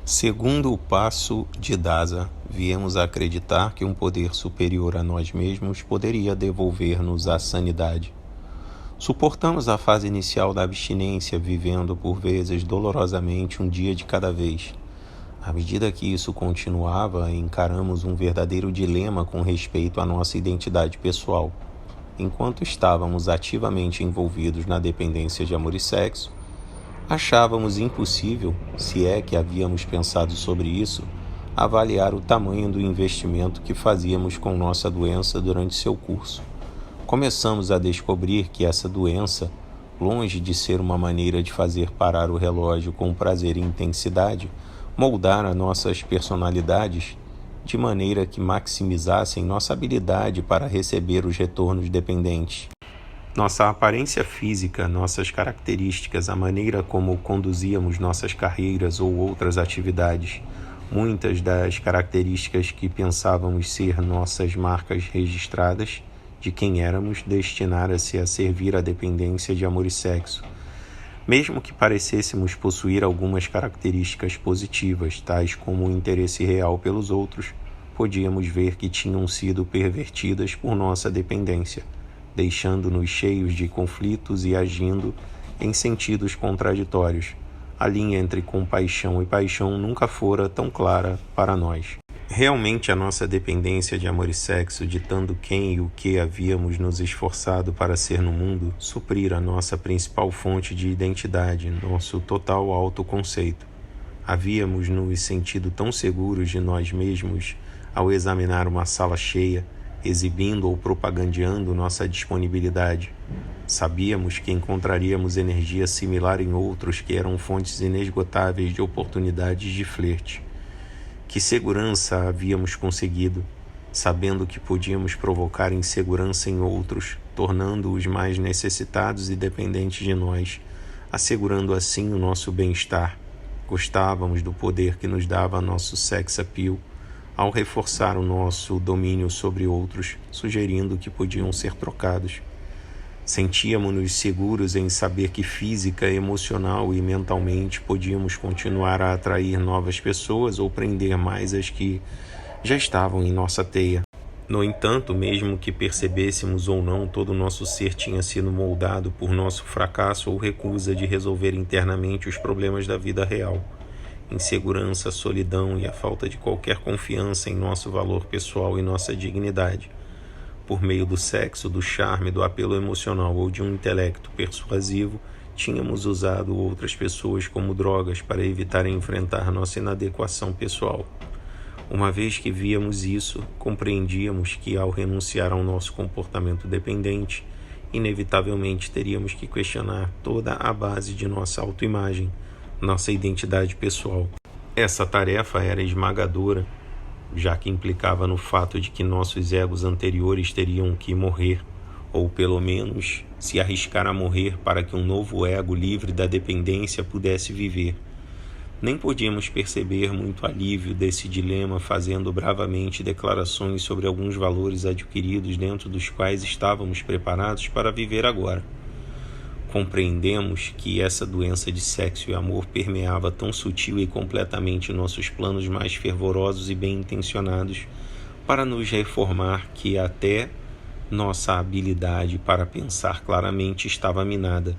Segundo o passo de Daza, viemos a acreditar que um poder superior a nós mesmos poderia devolver-nos a sanidade. Suportamos a fase inicial da abstinência, vivendo por vezes dolorosamente um dia de cada vez. À medida que isso continuava, encaramos um verdadeiro dilema com respeito à nossa identidade pessoal. Enquanto estávamos ativamente envolvidos na dependência de amor e sexo, achávamos impossível, se é que havíamos pensado sobre isso, avaliar o tamanho do investimento que fazíamos com nossa doença durante seu curso. Começamos a descobrir que essa doença, longe de ser uma maneira de fazer parar o relógio com prazer e intensidade, moldara nossas personalidades de maneira que maximizassem nossa habilidade para receber os retornos dependentes. Nossa aparência física, nossas características, a maneira como conduzíamos nossas carreiras ou outras atividades, muitas das características que pensávamos ser nossas marcas registradas de quem éramos, destinaram-se a servir à dependência de amor e sexo. Mesmo que parecêssemos possuir algumas características positivas, tais como o interesse real pelos outros, podíamos ver que tinham sido pervertidas por nossa dependência, deixando-nos cheios de conflitos e agindo em sentidos contraditórios. A linha entre compaixão e paixão nunca fora tão clara para nós. Realmente a nossa dependência de amor e sexo, ditando quem e o que havíamos nos esforçado para ser no mundo, suprir a nossa principal fonte de identidade, nosso total autoconceito. Havíamos nos sentido tão seguros de nós mesmos ao examinar uma sala cheia, exibindo ou propagandeando nossa disponibilidade. Sabíamos que encontraríamos energia similar em outros que eram fontes inesgotáveis de oportunidades de flerte. Que segurança havíamos conseguido, sabendo que podíamos provocar insegurança em outros, tornando-os mais necessitados e dependentes de nós, assegurando assim o nosso bem-estar. Gostávamos do poder que nos dava nosso sex appeal, ao reforçar o nosso domínio sobre outros, sugerindo que podiam ser trocados. Sentíamos-nos seguros em saber que física, emocional e mentalmente podíamos continuar a atrair novas pessoas ou prender mais as que já estavam em nossa teia. No entanto, mesmo que percebêssemos ou não, todo o nosso ser tinha sido moldado por nosso fracasso ou recusa de resolver internamente os problemas da vida real. Insegurança, solidão e a falta de qualquer confiança em nosso valor pessoal e nossa dignidade. Por meio do sexo, do charme, do apelo emocional ou de um intelecto persuasivo, tínhamos usado outras pessoas como drogas para evitar enfrentar nossa inadequação pessoal. Uma vez que víamos isso, compreendíamos que, ao renunciar ao nosso comportamento dependente, inevitavelmente teríamos que questionar toda a base de nossa autoimagem, nossa identidade pessoal. Essa tarefa era esmagadora, já que implicava no fato de que nossos egos anteriores teriam que morrer, ou pelo menos se arriscar a morrer para que um novo ego livre da dependência pudesse viver. Nem podíamos perceber muito alívio desse dilema fazendo bravamente declarações sobre alguns valores adquiridos dentro dos quais estávamos preparados para viver agora. Compreendemos que essa doença de sexo e amor permeava tão sutil e completamente nossos planos mais fervorosos e bem-intencionados para nos reformar que até nossa habilidade para pensar claramente estava minada.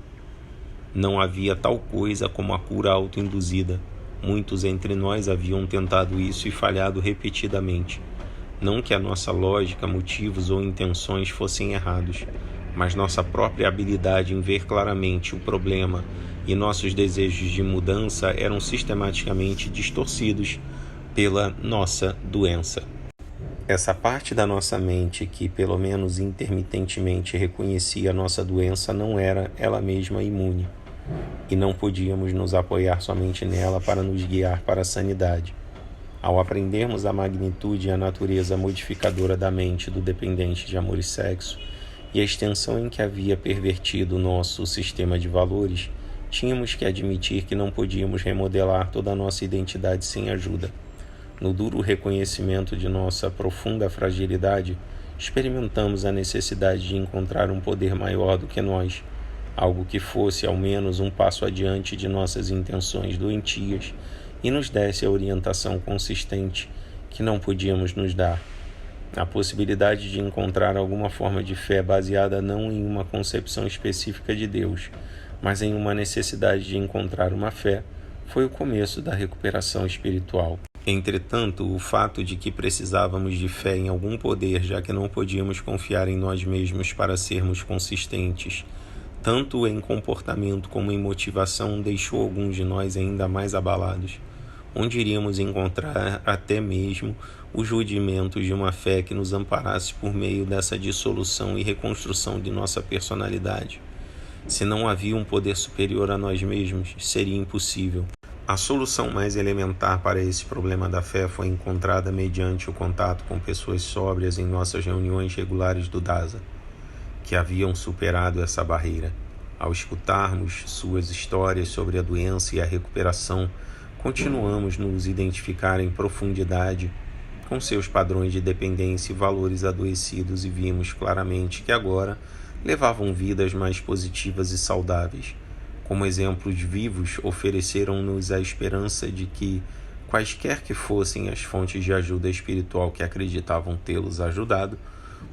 Não havia tal coisa como a cura autoinduzida. Muitos entre nós haviam tentado isso e falhado repetidamente. Não que a nossa lógica, motivos ou intenções fossem errados, mas nossa própria habilidade em ver claramente o problema e nossos desejos de mudança eram sistematicamente distorcidos pela nossa doença. Essa parte da nossa mente que, pelo menos intermitentemente, reconhecia a nossa doença não era ela mesma imune, e não podíamos nos apoiar somente nela para nos guiar para a sanidade. Ao aprendermos a magnitude e a natureza modificadora da mente do dependente de amor e sexo, e a extensão em que havia pervertido o nosso sistema de valores, tínhamos que admitir que não podíamos remodelar toda a nossa identidade sem ajuda. No duro reconhecimento de nossa profunda fragilidade, experimentamos a necessidade de encontrar um poder maior do que nós, algo que fosse ao menos um passo adiante de nossas intenções doentias e nos desse a orientação consistente que não podíamos nos dar. A possibilidade de encontrar alguma forma de fé baseada não em uma concepção específica de Deus, mas em uma necessidade de encontrar uma fé, foi o começo da recuperação espiritual. Entretanto, o fato de que precisávamos de fé em algum poder, já que não podíamos confiar em nós mesmos para sermos consistentes, tanto em comportamento como em motivação, deixou alguns de nós ainda mais abalados. Onde iríamos encontrar até mesmo os rudimentos de uma fé que nos amparasse por meio dessa dissolução e reconstrução de nossa personalidade? Se não havia um poder superior a nós mesmos, seria impossível. A solução mais elementar para esse problema da fé foi encontrada mediante o contato com pessoas sóbrias em nossas reuniões regulares do DASA, que haviam superado essa barreira. Ao escutarmos suas histórias sobre a doença e a recuperação, continuamos nos identificar em profundidade com seus padrões de dependência e valores adoecidos e vimos claramente que agora levavam vidas mais positivas e saudáveis. Como exemplos vivos, ofereceram-nos a esperança de que, quaisquer que fossem as fontes de ajuda espiritual que acreditavam tê-los ajudado,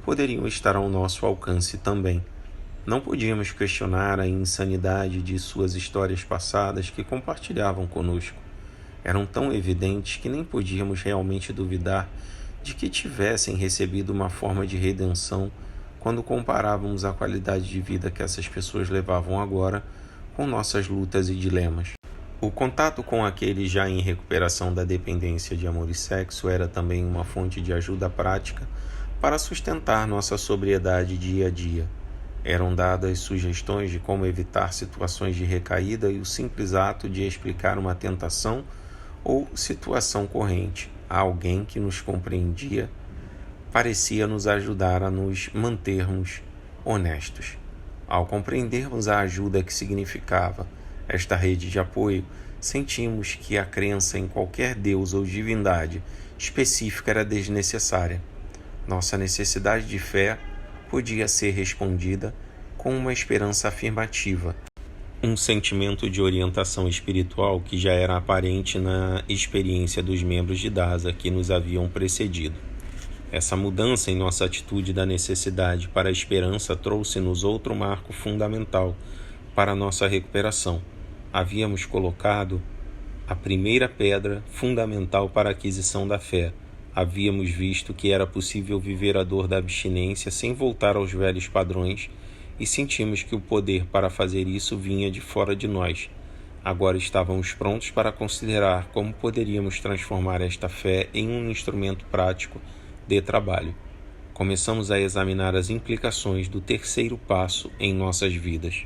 poderiam estar ao nosso alcance também. Não podíamos questionar a insanidade de suas histórias passadas que compartilhavam conosco. Eram tão evidentes que nem podíamos realmente duvidar de que tivessem recebido uma forma de redenção quando comparávamos a qualidade de vida que essas pessoas levavam agora com nossas lutas e dilemas. O contato com aqueles já em recuperação da dependência de amor e sexo era também uma fonte de ajuda prática para sustentar nossa sobriedade dia a dia. Eram dadas sugestões de como evitar situações de recaída e o simples ato de explicar uma tentação ou situação corrente a alguém que nos compreendia parecia nos ajudar a nos mantermos honestos. Ao compreendermos a ajuda que significava esta rede de apoio, sentimos que a crença em qualquer Deus ou divindade específica era desnecessária. Nossa necessidade de fé podia ser respondida com uma esperança afirmativa, um sentimento de orientação espiritual que já era aparente na experiência dos membros de DASA que nos haviam precedido. Essa mudança em nossa atitude da necessidade para a esperança trouxe-nos outro marco fundamental para a nossa recuperação. Havíamos colocado a primeira pedra fundamental para a aquisição da fé. Havíamos visto que era possível viver a dor da abstinência sem voltar aos velhos padrões e sentimos que o poder para fazer isso vinha de fora de nós. Agora estávamos prontos para considerar como poderíamos transformar esta fé em um instrumento prático de trabalho. Começamos a examinar as implicações do terceiro passo em nossas vidas.